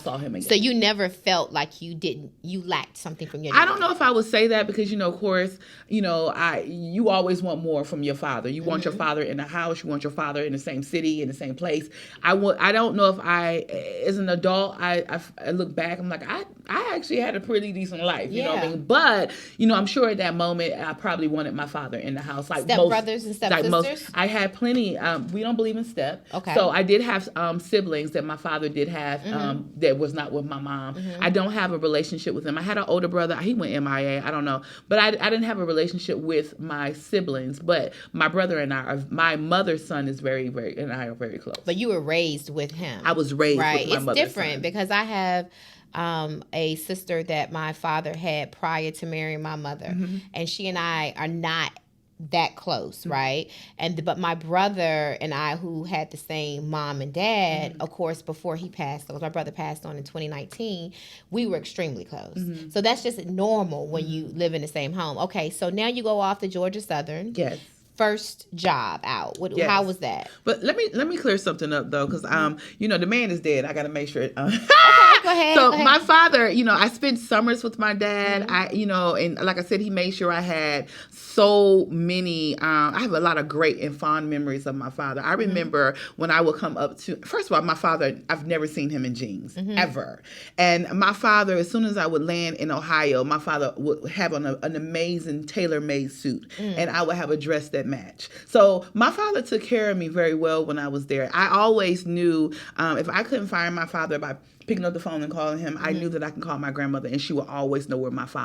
saw him again. So you never felt like you lacked something from your I don't know if I would say that because, of course, you always want more from your father. You want your father in the house. You want your father in the same city, in the same place. I don't know if as an adult, I look back, I'm like, I actually had a pretty decent life, you know what I mean? But, I'm sure at that moment, I probably wanted my father in the house. Like stepbrothers and stepsisters? I had plenty. We don't believe in step. Okay. So I did have siblings that my father did have that was not with my mom. I don't have a relationship with him. I had an older brother. He went MIA. I don't know. But I didn't have a relationship with my siblings. But my brother and my mother's son is very, very, and I are very close. But you were raised with him. I was raised with my mother's son. It's different because I have a sister that my father had prior to marrying my mother. And she and I are not that close, right? But my brother and I, who had the same mom and dad, of course, before he passed on, my brother passed on in 2019, we were extremely close. So that's just normal when you live in the same home. Okay, so now you go off to Georgia Southern. Yes. First job out. How was that? But let me clear something up though, because the man is dead. I got to make sure. Okay, go ahead. So my father, I spent summers with my dad. And like I said, he made sure I had so many. I have a lot of great and fond memories of my father. I remember when I would come up to. First of all, my father, I've never seen him in jeans ever. And my father, as soon as I would land in Ohio, my father would have on an amazing tailor-made suit, and I would have a dress that match. So my father took care of me very well when I was there. I always knew if I couldn't find my father by picking up the phone and calling him, I knew that I can call my grandmother and she would always know where my father